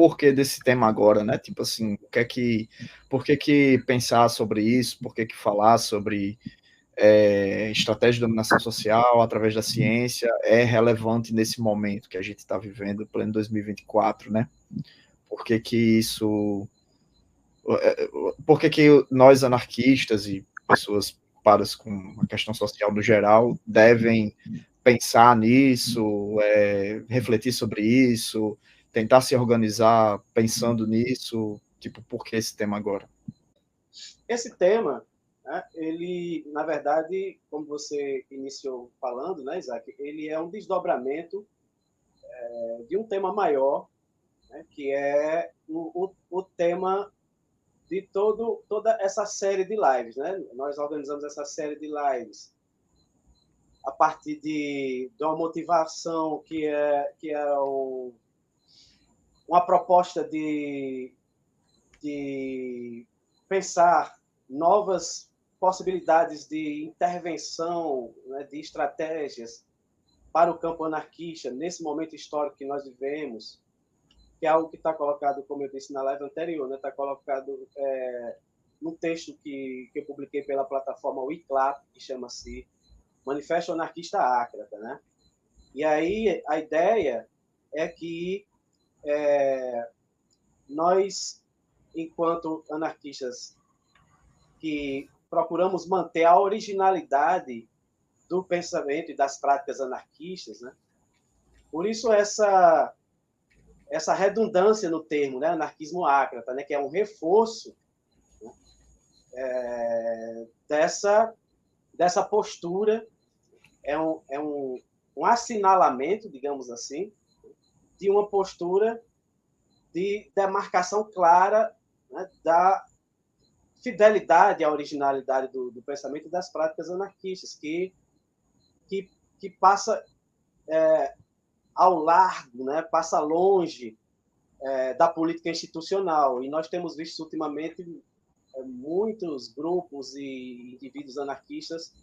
porquê desse tema agora, né? Tipo assim, por que que pensar sobre isso, por que que falar sobre estratégia de dominação social através da ciência é relevante nesse momento que a gente está vivendo, pleno 2024, né? Por que que isso... Por que que nós, anarquistas e pessoas preocupadas com a questão social no geral, devem pensar nisso, refletir sobre isso, tentar se organizar pensando nisso, tipo, por que esse tema agora? Esse tema, né, ele, na verdade, como você iniciou falando, né, Isaac, ele é um desdobramento de um tema maior, né, que é o tema de toda essa série de lives. Né? Nós organizamos essa série de lives a partir de uma motivação que é uma proposta de pensar novas possibilidades de intervenção, né, de estratégias para o campo anarquista nesse momento histórico que nós vivemos, que é algo que está colocado, como eu disse na live anterior, né, está colocado num texto que eu publiquei pela plataforma Wiclap, que chama-se Manifesto Anarquista Ácrata, né? E aí a ideia é que nós, enquanto anarquistas que procuramos manter a originalidade do pensamento e das práticas anarquistas, né? Por isso essa redundância no termo, né? Anarquismo ácrata, né? Que é um reforço, né? Dessa postura, é um assinalamento, digamos assim, de uma postura de demarcação clara, né, da fidelidade à originalidade do pensamento e das práticas anarquistas, que passa ao largo, né, passa longe da política institucional. E nós temos visto ultimamente muitos grupos e indivíduos anarquistas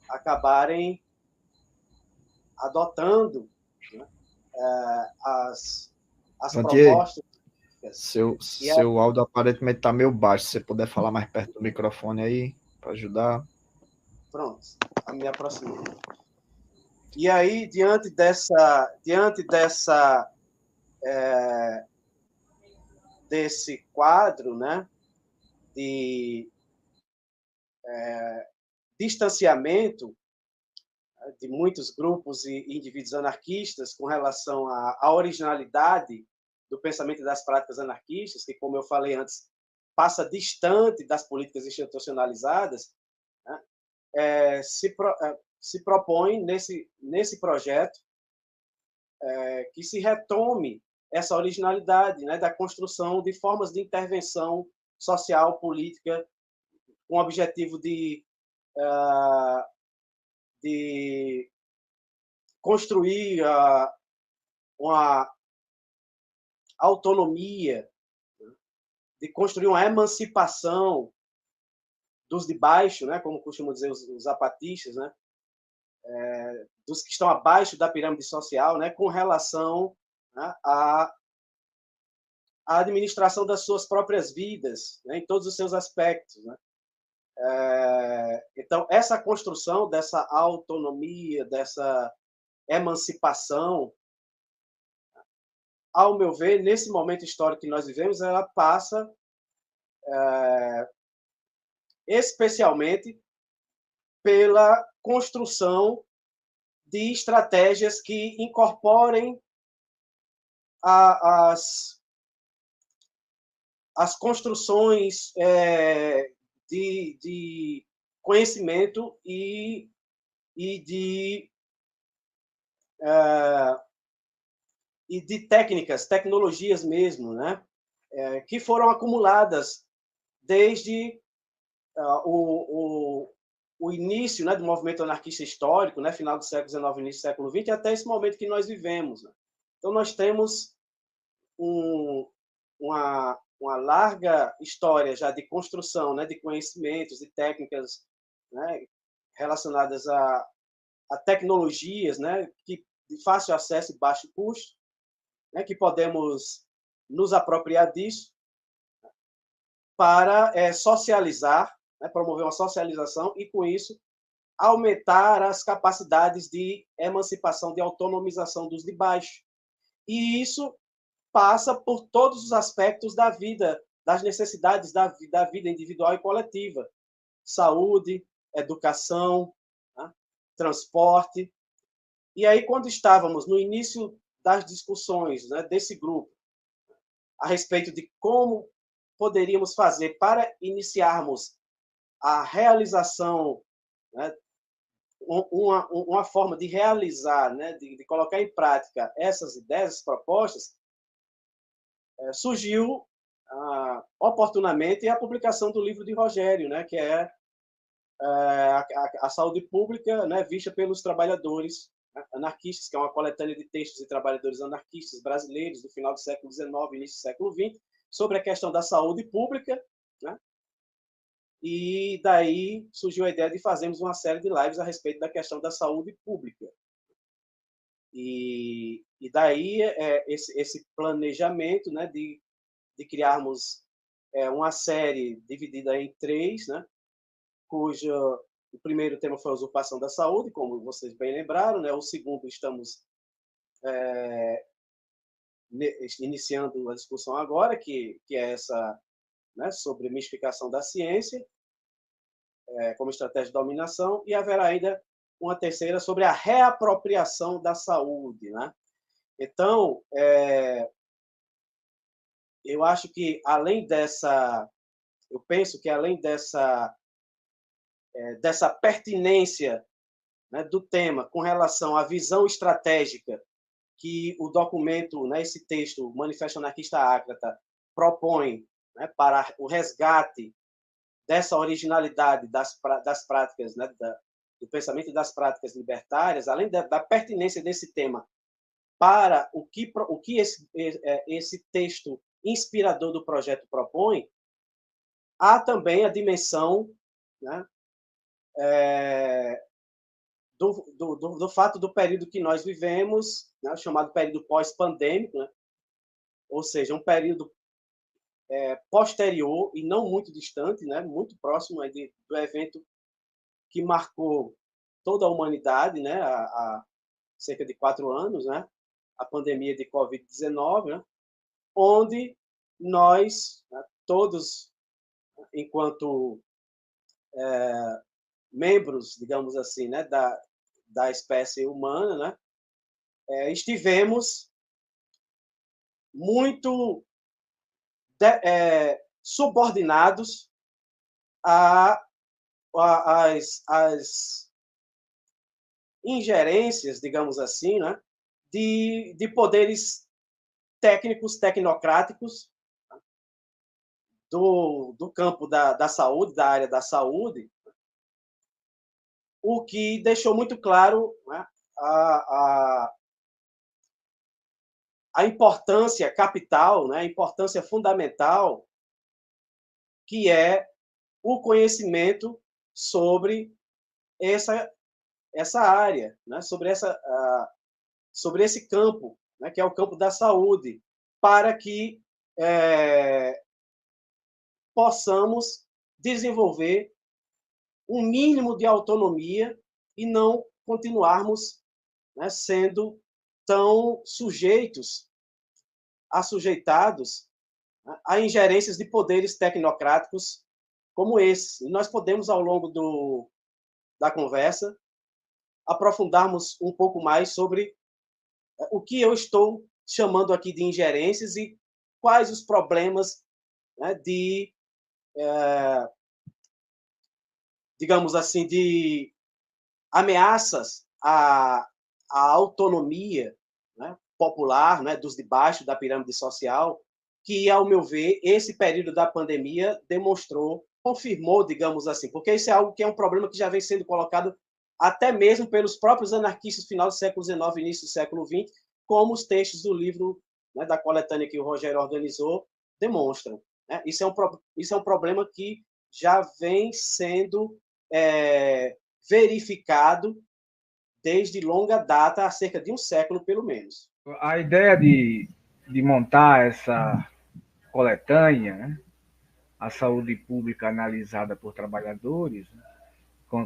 acabarem adotando, né, as Vantier, propostas. seu áudio aparentemente está meio baixo. Se você puder falar mais perto do microfone aí, para ajudar. Pronto, me aproximei. E aí, diante desse quadro, né, de distanciamento de muitos grupos e indivíduos anarquistas com relação à originalidade do pensamento e das práticas anarquistas, que, como eu falei antes, passa distante das políticas institucionalizadas, né, se propõe nesse projeto que se retome essa originalidade, né, da construção de formas de intervenção social, política, com o objetivo de construir uma autonomia, de construir uma emancipação dos de baixo, né, como costumam dizer os zapatistas, né, dos que estão abaixo da pirâmide social, né, com relação, né, à administração das suas próprias vidas, né, em todos os seus aspectos. Né. Então, essa construção dessa autonomia, dessa emancipação, ao meu ver, nesse momento histórico que nós vivemos, ela passa especialmente pela construção de estratégias que incorporem as construções de conhecimento e de técnicas, tecnologias mesmo, né, que foram acumuladas desde o início, né, do movimento anarquista histórico, né, final do século XIX, início do século XX, até esse momento que nós vivemos. Né. Então, nós temos uma larga história já de construção, né, de conhecimentos e técnicas, né, relacionadas a tecnologias, né, que de fácil acesso e baixo custo, né, que podemos nos apropriar disso para socializar, né, promover uma socialização e, com isso, aumentar as capacidades de emancipação, de autonomização dos de baixo. E isso passa por todos os aspectos da vida, das necessidades da vida individual e coletiva. Saúde, educação, né, transporte. E aí, quando estávamos no início das discussões, né, desse grupo, a respeito de como poderíamos fazer para iniciarmos a realização, né, uma forma de realizar, né, de colocar em prática essas ideias, essas propostas, surgiu oportunamente a publicação do livro de Rogério, né, que é a saúde pública, né, vista pelos trabalhadores, né, anarquistas, que é uma coletânea de textos de trabalhadores anarquistas brasileiros do final do século XIX, início do século XX, sobre a questão da saúde pública, né? E daí surgiu a ideia de fazermos uma série de lives a respeito da questão da saúde pública. E daí esse planejamento, né, de criarmos uma série dividida em 3, né, cujo o primeiro tema foi a usurpação da saúde, como vocês bem lembraram, né? O segundo estamos iniciando a discussão agora, que é essa, né, sobre mistificação da ciência como estratégia de dominação, e haverá ainda uma terceira sobre a reapropriação da saúde, né? Então, eu acho que eu penso que além dessa pertinência, né, do tema com relação à visão estratégica que o documento, né, esse texto, Manifesto Anarquista Ácrata, propõe, né, para o resgate dessa originalidade das práticas, né, do pensamento e das práticas libertárias, além da pertinência desse tema para o que esse texto inspirador do projeto propõe, há também a dimensão, né, do fato do período que nós vivemos, né, chamado período pós-pandêmico, né, ou seja, um período posterior e não muito distante, né, muito próximo do evento que marcou toda a humanidade, né, há cerca de 4 anos, né, a pandemia de Covid-19, né, onde nós, né, todos, enquanto membros, digamos assim, né, da espécie humana, né, estivemos muito subordinados às ingerências, digamos assim, né, de poderes técnicos, tecnocráticos do campo da saúde, da área da saúde, o que deixou muito claro, né, a importância capital, né, a importância fundamental que é o conhecimento sobre essa área, né, sobre esse campo, né, que é o campo da saúde, para que possamos desenvolver um mínimo de autonomia e não continuarmos, né, sendo tão assujeitados, né, a ingerências de poderes tecnocráticos como esse. E nós podemos, ao longo da conversa, aprofundarmos um pouco mais sobre o que eu estou chamando aqui de ingerências e quais os problemas, né, digamos assim, de ameaças à autonomia, né, popular, né, dos de baixo da pirâmide social, que, ao meu ver, esse período da pandemia demonstrou, confirmou, digamos assim, porque isso é algo que é um problema que já vem sendo colocado até mesmo pelos próprios anarquistas final do século XIX, início do século XX, como os textos do livro, né, da coletânea que o Rogério organizou demonstram, né? Isso é um problema que já vem sendo verificado desde longa data, há cerca de um século, pelo menos. A ideia de de montar essa coletânea, né? A saúde pública analisada por trabalhadores, né?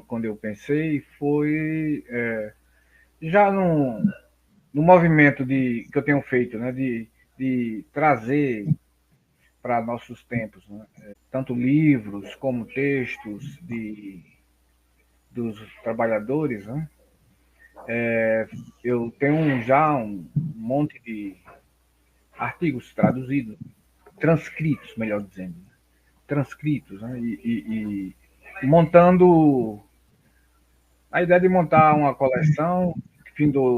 Quando eu pensei, foi já no movimento que eu tenho feito, né? De trazer para nossos tempos, né? Tanto livros como textos dos trabalhadores, né? Eu tenho já um monte de artigos traduzidos, transcritos, melhor dizendo, transcritos, né? E montando a ideia de montar uma coleção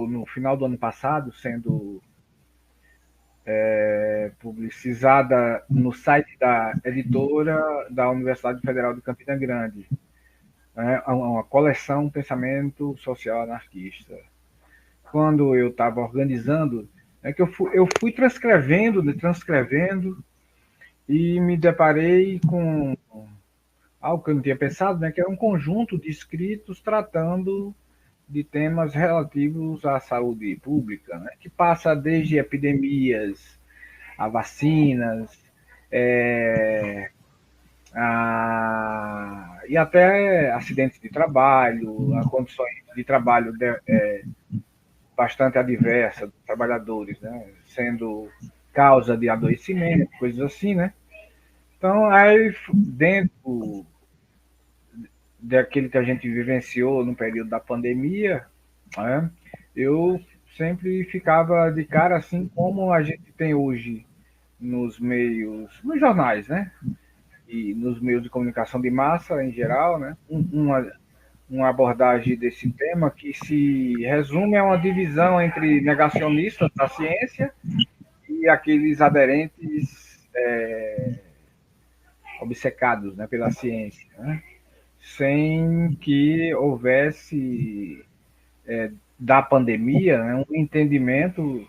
no final do ano passado, sendo publicizada no site da editora da Universidade Federal de Campina Grande, né? Uma coleção Pensamento Social Anarquista. Quando eu estava organizando, que eu fui transcrevendo e me deparei com algo que eu não tinha pensado, né, que era um conjunto de escritos tratando de temas relativos à saúde pública, né, que passa desde epidemias a vacinas, e até acidentes de trabalho, a condições de trabalho bastante adversas dos trabalhadores, né, sendo causa de adoecimento, coisas assim, né? Então, aí, dentro daquilo que a gente vivenciou no período da pandemia, né, eu sempre ficava de cara assim como a gente tem hoje nos jornais, né, e nos meios de comunicação de massa em geral, né, uma abordagem desse tema que se resume a uma divisão entre negacionistas da ciência e aqueles aderentes obcecados, né, pela ciência, né, sem que houvesse da pandemia, né, um entendimento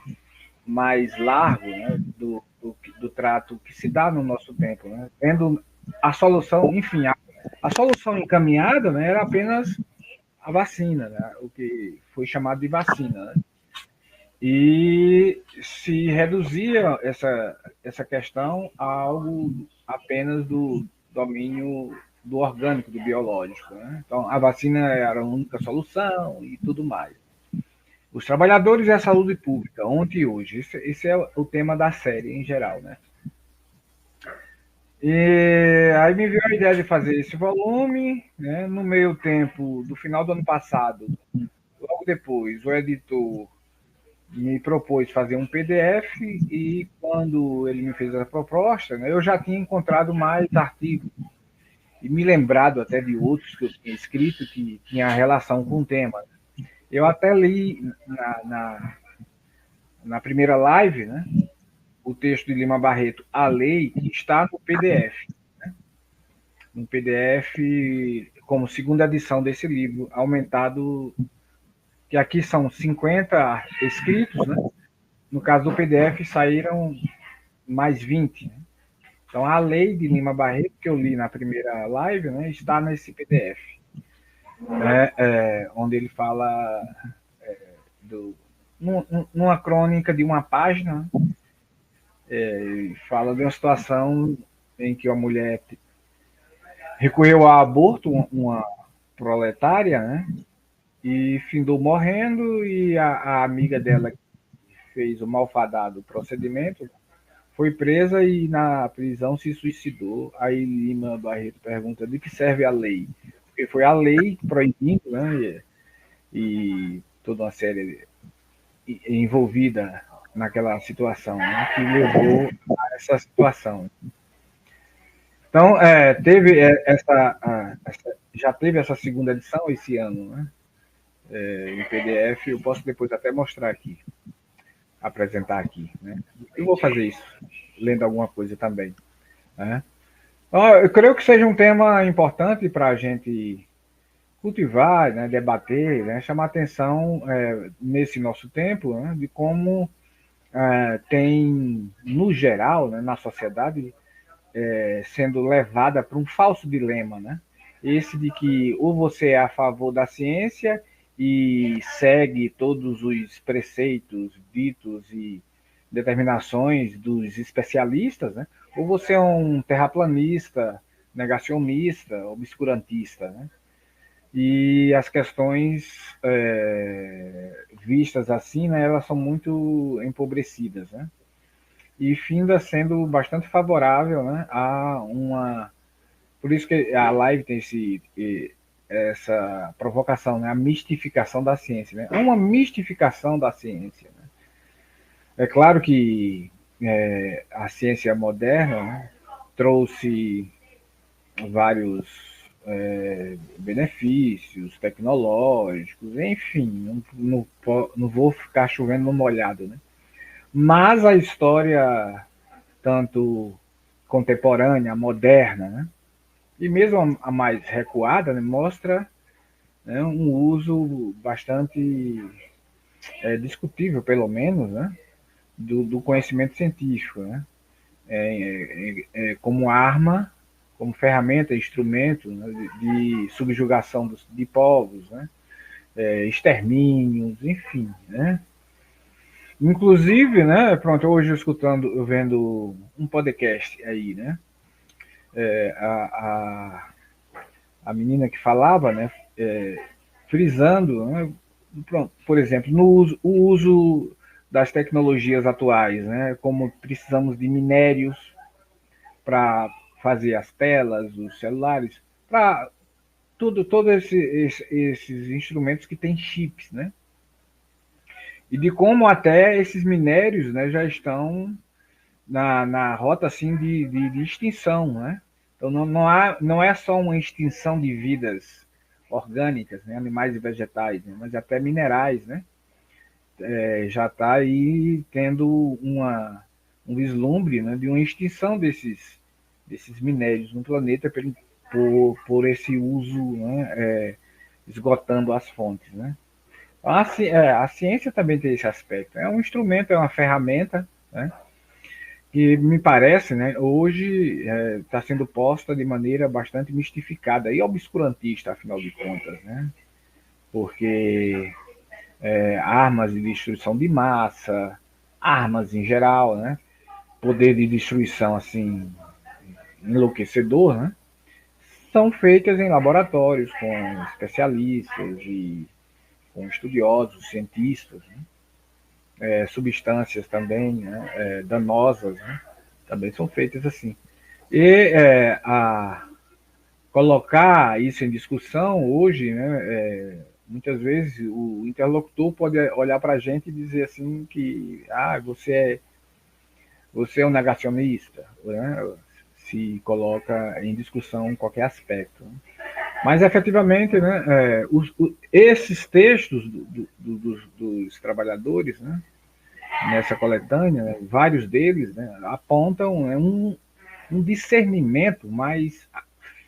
mais largo, né, do trato que se dá no nosso tempo, né, tendo a solução, enfim, a solução encaminhada, né, era apenas a vacina, né, o que foi chamado de vacina, né, e se reduzia essa questão a algo apenas do domínio do orgânico, do biológico, né? Então, a vacina era a única solução e tudo mais. Os trabalhadores e a saúde pública, ontem e hoje. Esse é o tema da série em geral, né? E aí me veio a ideia de fazer esse volume, né? No meio tempo, do final do ano passado, logo depois, o editor me propôs fazer um PDF e quando ele me fez a proposta, né, eu já tinha encontrado mais artigos e me lembrado até de outros que eu tinha escrito que tinha relação com o tema. Eu até li na primeira live, né, o texto de Lima Barreto, A Lei, que está no PDF. Né, no PDF, como segunda edição desse livro, aumentado, que aqui são 50 escritos, né? No caso do PDF, saíram mais 20. Né? Então, a lei de Lima Barreto, que eu li na primeira live, né, está nesse PDF, onde ele fala numa crônica de uma página, fala de uma situação em que a mulher recorreu ao aborto, uma proletária, né, e findou morrendo, e a amiga dela que fez o malfadado procedimento foi presa e na prisão se suicidou. Aí Lima Barreto pergunta de que serve a lei? Porque foi a lei proibindo, né? E toda uma série envolvida naquela situação, né, que levou a essa situação. Então, já teve essa segunda edição esse ano, né? Em PDF, eu posso depois até mostrar aqui, apresentar aqui, né? Eu vou fazer isso, lendo alguma coisa também, né? Eu creio que seja um tema importante para a gente cultivar, né, debater, né, chamar atenção nesse nosso tempo, né, de como tem, no geral, né, na sociedade, sendo levada para um falso dilema, né? Esse de que ou você é a favor da ciência e segue todos os preceitos ditos e determinações dos especialistas, né? Ou você é um terraplanista, negacionista, obscurantista, né? E as questões vistas assim, né, elas são muito empobrecidas, né? E finda sendo bastante favorável, né, a uma... Por isso que a live tem essa provocação, né, a mistificação da ciência. Né? É uma mistificação da ciência. Né? É claro que a ciência moderna, né, trouxe vários benefícios tecnológicos, enfim, não vou ficar chovendo no molhado, né? Mas a história, tanto contemporânea, moderna, né? E mesmo a mais recuada, né, mostra, né, um uso bastante discutível, pelo menos, né, do conhecimento científico, né, como arma, como ferramenta, instrumento, né, de subjugação de povos, né, extermínios, enfim, né. Inclusive, né, pronto, hoje eu vendo um podcast aí, né, é, a, a menina que falava, né, frisando, né, pronto, por exemplo, o uso das tecnologias atuais, né, como precisamos de minérios para fazer as telas, os celulares, para todos esses instrumentos que têm chips, né? E de como até esses minérios, né, já estão na rota assim de extinção, né? Então não é só uma extinção de vidas orgânicas, né, animais e vegetais, né, mas até minerais, né? Já está aí tendo um vislumbre, né, de uma extinção desses minérios no planeta por esse uso, né, esgotando as fontes, né? A ciência também tem esse aspecto. É um instrumento, é uma ferramenta, né? Que me parece, né, hoje está sendo posta de maneira bastante mistificada e obscurantista, afinal de contas, né? Porque armas de destruição de massa, armas em geral, né? Poder de destruição assim enlouquecedor, né? São feitas em laboratórios com especialistas e com estudiosos, cientistas, né? Substâncias também, né, danosas, né, também são feitas assim. E colocar isso em discussão hoje, né, muitas vezes o interlocutor pode olhar para a gente e dizer assim que você é um negacionista, né, se coloca em discussão qualquer aspecto. Né. Mas efetivamente, né, esses textos dos trabalhadores, né, nessa coletânea, né, vários deles, né, apontam, né, um discernimento mais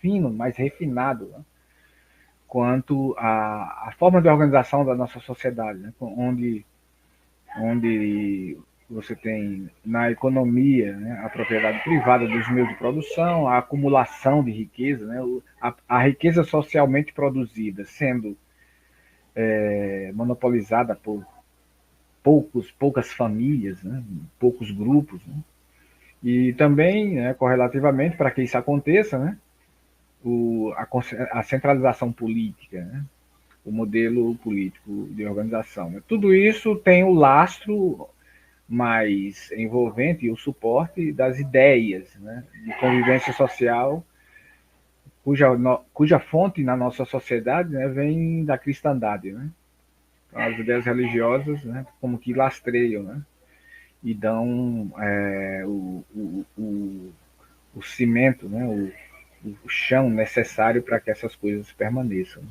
fino, mais refinado, né, quanto à forma de organização da nossa sociedade, né, onde você tem na economia, né, a propriedade privada dos meios de produção, a acumulação de riqueza, né, a riqueza socialmente produzida sendo monopolizada por poucas famílias, né, poucos grupos, né. E também, né, correlativamente, para que isso aconteça, né, a centralização política, né, o modelo político de organização. Né. Tudo isso tem o lastro mais envolvente e o suporte das ideias, né, de convivência social, cuja fonte na nossa sociedade, né, vem da cristandade. Né. Então, as ideias religiosas, né, como que lastreiam, né, e dão o cimento, né, o chão necessário para que essas coisas permaneçam.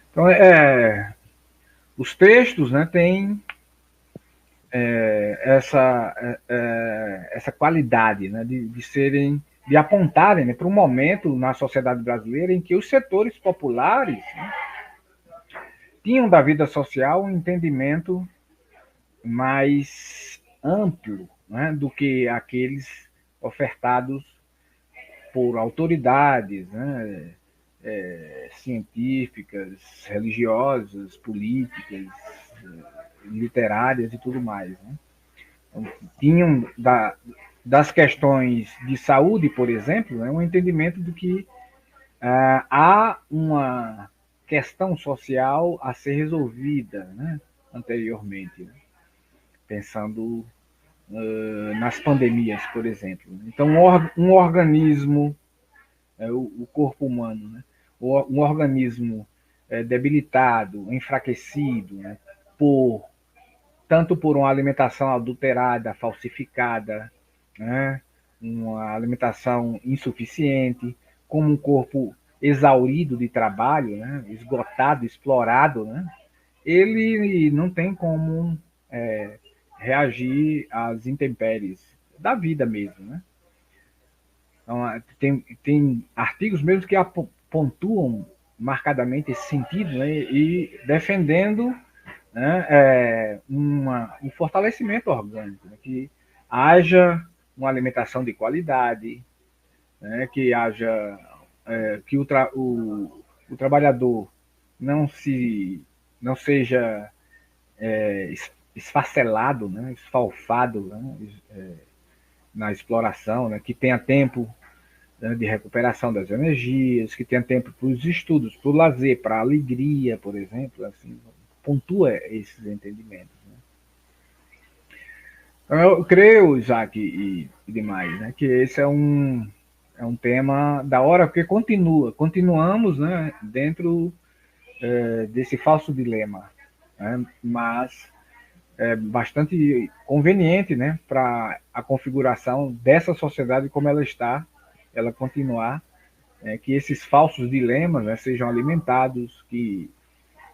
Então, os textos, né, têm essa qualidade, né, de apontarem, né, para um momento na sociedade brasileira em que os setores populares, né, tinham da vida social um entendimento mais amplo, né, do que aqueles ofertados por autoridades, né, científicas, religiosas, políticas, literárias e tudo mais. Né? tinham das questões de saúde, por exemplo, né, um entendimento de que há uma questão social a ser resolvida, né, anteriormente, né, pensando nas pandemias, por exemplo. Então, um organismo, o corpo humano, né, um organismo debilitado, enfraquecido, né, tanto por uma alimentação adulterada, falsificada, né, uma alimentação insuficiente, como um corpo exaurido de trabalho, né, esgotado, explorado, né, ele não tem como reagir às intempéries da vida mesmo, né? Então, tem artigos mesmo que pontuam marcadamente esse sentido, né, e defendendo, né, um fortalecimento orgânico, né, que haja uma alimentação de qualidade, né, que haja que o trabalhador não se não seja esfacelado, né, esfalfado, né, na exploração, né, que tenha tempo, né, de recuperação das energias, que tenha tempo para os estudos, para o lazer, para a alegria, por exemplo, assim, pontua esses entendimentos. Né? Então, eu creio, Isaac e demais, né, que esse é um tema da hora, porque continuamos, né, dentro desse falso dilema, né, mas é bastante conveniente, né, para a configuração dessa sociedade como ela está, ela continuar, que esses falsos dilemas, né, sejam alimentados, que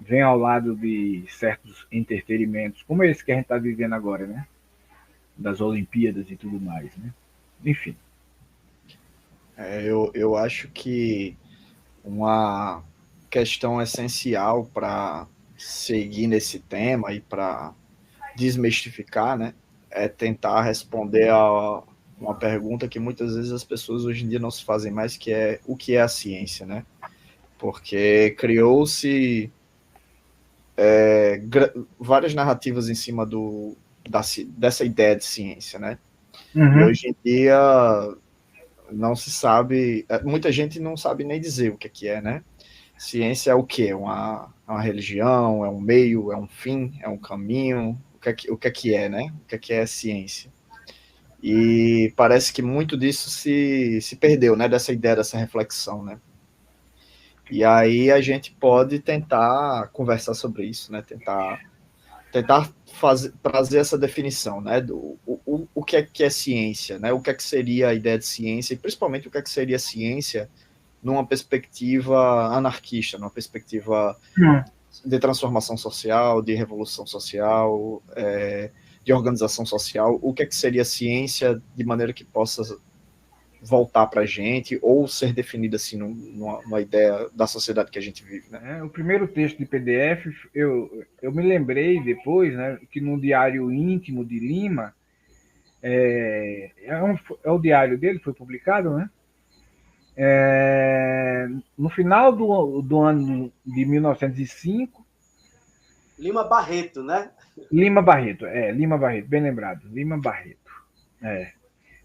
venham ao lado de certos entretenimentos, como esse que a gente está vivendo agora, né, das Olimpíadas e tudo mais, né? Enfim. Eu acho que uma questão essencial para seguir nesse tema e para desmistificar, né, é tentar responder a uma pergunta que muitas vezes as pessoas hoje em dia não se fazem mais, que é o que é a ciência, né? Porque criou-se várias narrativas em cima dessa ideia de ciência, né? E hoje em dia não se sabe, muita gente não sabe nem dizer o que é, né? Ciência é o quê? Uma religião, é um meio, é um fim, é um caminho? O que é, né? O que é ciência? E parece que muito disso se perdeu, né? Dessa ideia, dessa reflexão, né? E aí a gente pode tentar conversar sobre isso, né? Tentar trazer essa definição, né? O que é ciência, né? O que seria a ideia de ciência e principalmente o que seria ciência numa perspectiva anarquista, numa perspectiva de transformação social, de revolução social, de organização social. O que seria ciência de maneira que possa voltar para a gente ou ser definida assim numa ideia da sociedade que a gente vive, né? O primeiro texto de PDF, eu me lembrei depois, né, que no Diário Íntimo de Lima, é o diário dele, foi publicado, né? No final do ano de 1905. Lima Barreto, né? Lima Barreto, bem lembrado, Lima Barreto.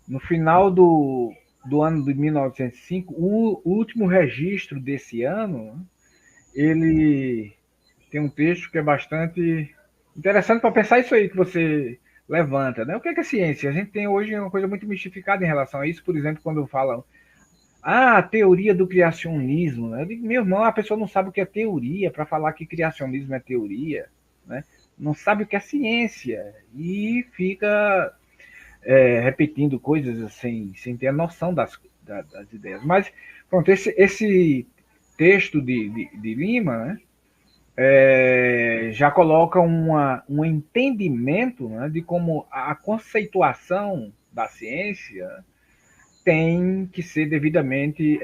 No final do ano de 1905, o último registro desse ano, ele tem um texto que é bastante interessante para pensar isso aí que você levanta, né? O que é ciência? A gente tem hoje uma coisa muito mistificada em relação a isso, por exemplo, quando falam a teoria do criacionismo, né? Eu digo, meu irmão, a pessoa não sabe o que é teoria para falar que criacionismo é teoria, né? Não sabe o que é ciência e fica repetindo coisas assim, sem ter a noção das ideias. Mas, pronto, esse texto de Lima, né, já coloca um entendimento, né, de como a conceituação da ciência tem que ser devidamente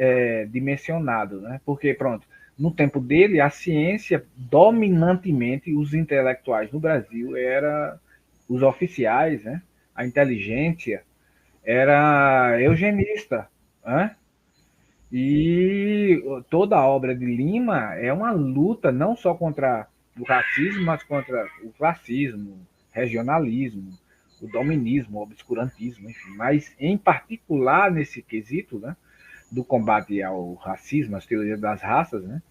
dimensionado, né? Porque, pronto, no tempo dele, a ciência, dominantemente, os intelectuais no Brasil eram os oficiais, né? A inteligência era eugenista, né? E toda a obra de Lima é uma luta não só contra o racismo, mas contra o classismo, regionalismo, o dominismo, o obscurantismo, enfim. Mas, em particular, nesse quesito, né, do combate ao racismo, às teorias das raças, né,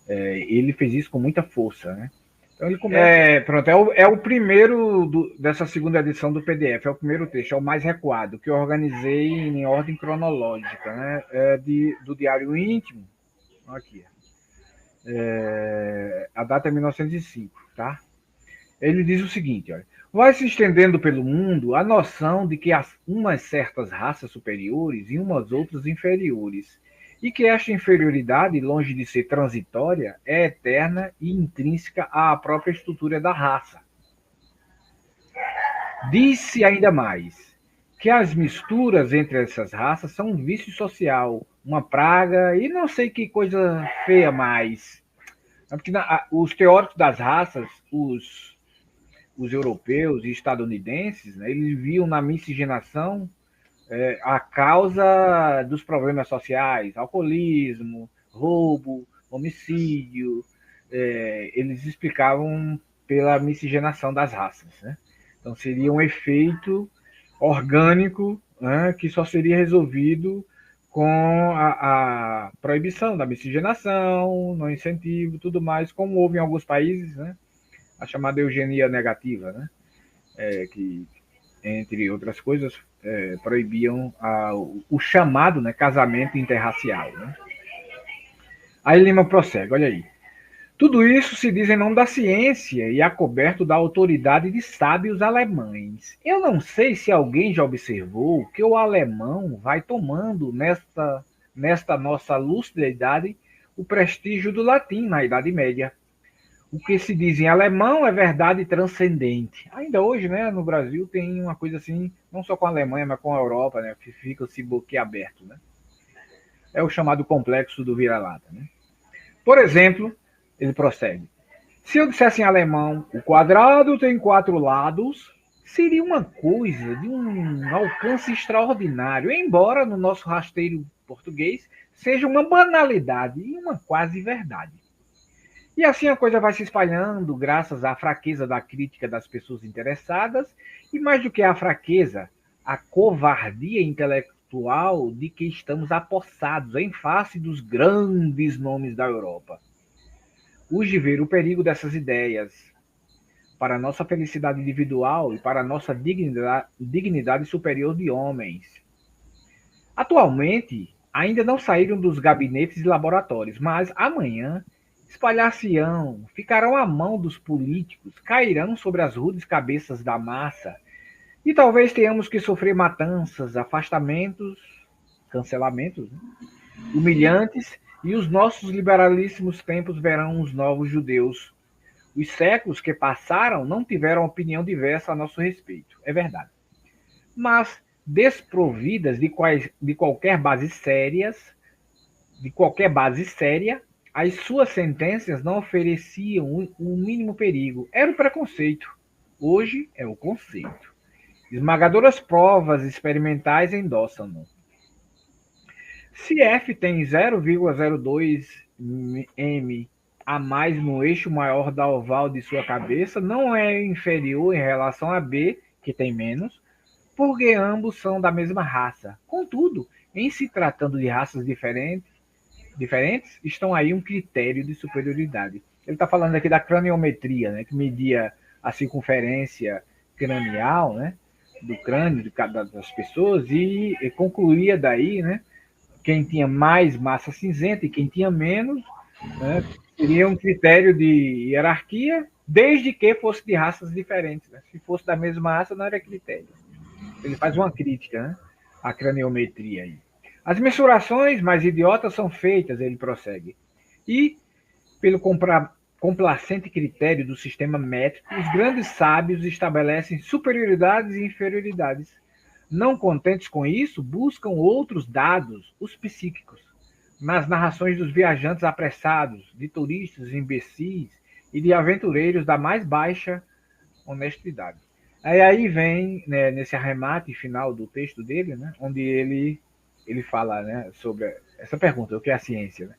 ele fez isso com muita força, né? Então ele começa. Pronto, é o primeiro dessa segunda edição do PDF, é o primeiro texto, é o mais recuado, que eu organizei em ordem cronológica, né? Do Diário Íntimo. Aqui. A data é 1905, tá? Ele diz o seguinte, olha, vai se estendendo pelo mundo a noção de que há umas certas raças superiores e umas outras inferiores, e que esta inferioridade, longe de ser transitória, é eterna e intrínseca à própria estrutura da raça. Diz-se ainda mais que as misturas entre essas raças são um vício social, uma praga e não sei que coisa feia mais. Porque os teóricos das raças, os europeus e estadunidenses, né, eles viam na miscigenação a causa dos problemas sociais, alcoolismo, roubo, homicídio. Eles explicavam pela miscigenação das raças, né? Então seria um efeito orgânico, né, que só seria resolvido com a proibição da miscigenação, no incentivo, tudo mais, como houve em alguns países, né? A chamada eugenia negativa, né? Que, entre outras coisas, proibiam o chamado, né, casamento interracial. Né? Aí Lima prossegue, olha aí. Tudo isso se diz em nome da ciência e acoberto da autoridade de sábios alemães. Eu não sei se alguém já observou que o alemão vai tomando nesta nossa lucididade o prestígio do latim na Idade Média. O que se diz em alemão é verdade transcendente. Ainda hoje, né, no Brasil, tem uma coisa assim, não só com a Alemanha, mas com a Europa, né, que fica-se boquiaberto. Né? É o chamado complexo do vira-lata. Né? Por exemplo, ele prossegue. Se eu dissesse em alemão, o quadrado tem 4 lados, seria uma coisa de um alcance extraordinário, embora no nosso rasteiro português seja uma banalidade e uma quase verdade. E assim a coisa vai se espalhando, graças à fraqueza da crítica das pessoas interessadas, e mais do que a fraqueza, a covardia intelectual de que estamos apossados em face dos grandes nomes da Europa. Urge ver o perigo dessas ideias para a nossa felicidade individual e para a nossa dignidade superior de homens. Atualmente, ainda não saíram dos gabinetes e laboratórios, mas amanhã espalhar-se-ão, ficarão à mão dos políticos, cairão sobre as rudes cabeças da massa, e talvez tenhamos que sofrer matanças, afastamentos, cancelamentos, né? Humilhantes, e os nossos liberalíssimos tempos verão os novos judeus. Os séculos que passaram não tiveram opinião diversa a nosso respeito, é verdade. Mas, desprovidas de qualquer base séria, as suas sentenças não ofereciam o mínimo perigo. Era o preconceito. Hoje é o conceito. Esmagadoras provas experimentais endossam-no. Se F tem 0,02 m a mais no eixo maior da oval de sua cabeça, não é inferior em relação a B, que tem menos, porque ambos são da mesma raça. Contudo, em se tratando de raças diferentes, estão aí um critério de superioridade. Ele está falando aqui da craniometria, né, que media a circunferência cranial, né, do crânio de cada das pessoas e concluía daí, né, quem tinha mais massa cinzenta e quem tinha menos, né, seria um critério de hierarquia, desde que fosse de raças diferentes. Né? Se fosse da mesma raça, não era critério. Ele faz uma crítica, né, à craniometria aí. As mensurações mais idiotas são feitas, ele prossegue. E, pelo complacente critério do sistema métrico, os grandes sábios estabelecem superioridades e inferioridades. Não contentes com isso, buscam outros dados, os psíquicos, nas narrações dos viajantes apressados, de turistas imbecis e de aventureiros da mais baixa honestidade. Aí vem, né, nesse arremate final do texto dele, né, onde ele fala, né, sobre essa pergunta, o que é a ciência. Né?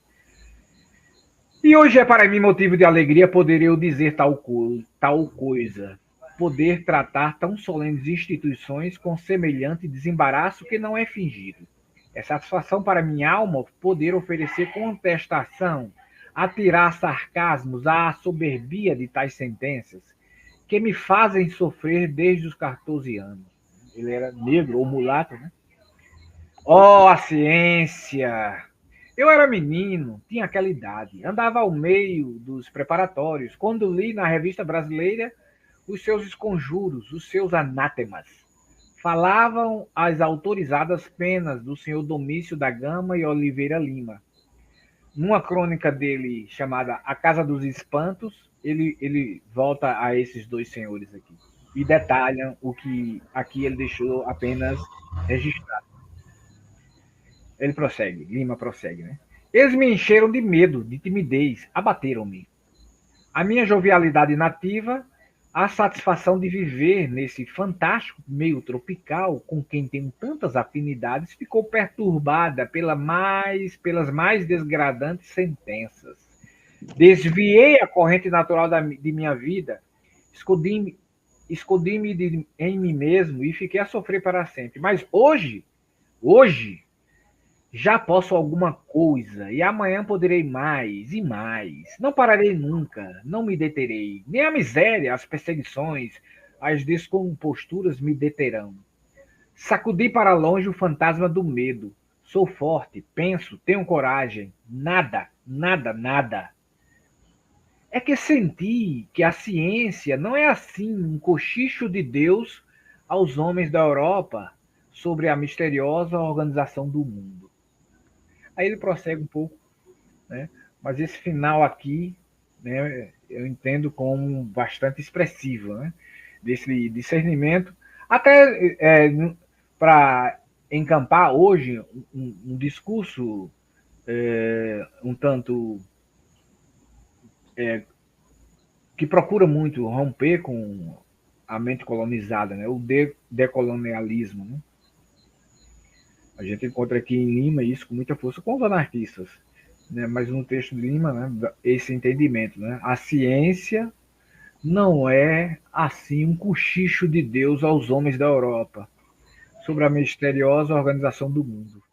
E hoje é para mim motivo de alegria poder eu dizer tal coisa, poder tratar tão solenes instituições com semelhante desembaraço que não é fingido. É satisfação para minha alma poder oferecer contestação, atirar sarcasmos à soberbia de tais sentenças, que me fazem sofrer desde os 14 anos. Ele era negro ou mulato, né? Oh, a ciência! Eu era menino, tinha aquela idade, andava ao meio dos preparatórios, quando li na revista brasileira os seus esconjuros, os seus anátemas. Falavam as autorizadas penas do senhor Domício da Gama e Oliveira Lima. Numa crônica dele chamada A Casa dos Espantos, ele volta a esses dois senhores aqui e detalham o que aqui ele deixou apenas registrado. Ele prossegue, Lima prossegue, né? Eles me encheram de medo, de timidez, abateram-me. A minha jovialidade nativa, a satisfação de viver nesse fantástico meio tropical com quem tenho tantas afinidades, ficou perturbada pelas mais desgradantes sentenças. Desviei a corrente natural de minha vida, escondi-me em mim mesmo e fiquei a sofrer para sempre. Mas hoje, já posso alguma coisa, e amanhã poderei mais e mais. Não pararei nunca, não me deterei. Nem a miséria, as perseguições, as descomposturas me deterão. Sacudi para longe o fantasma do medo. Sou forte, penso, tenho coragem. Nada, nada, nada. É que senti que a ciência não é assim um cochicho de Deus aos homens da Europa sobre a misteriosa organização do mundo. Aí ele prossegue um pouco, né? Mas esse final aqui, né, eu entendo como bastante expressivo, né? Desse discernimento, até para encampar hoje um discurso um tanto que procura muito romper com a mente colonizada, né? O decolonialismo, né? A gente encontra aqui em Lima isso com muita força com os anarquistas, né? Mas no texto de Lima, né, esse entendimento, né? A ciência não é assim um cochicho de Deus aos homens da Europa sobre a misteriosa organização do mundo.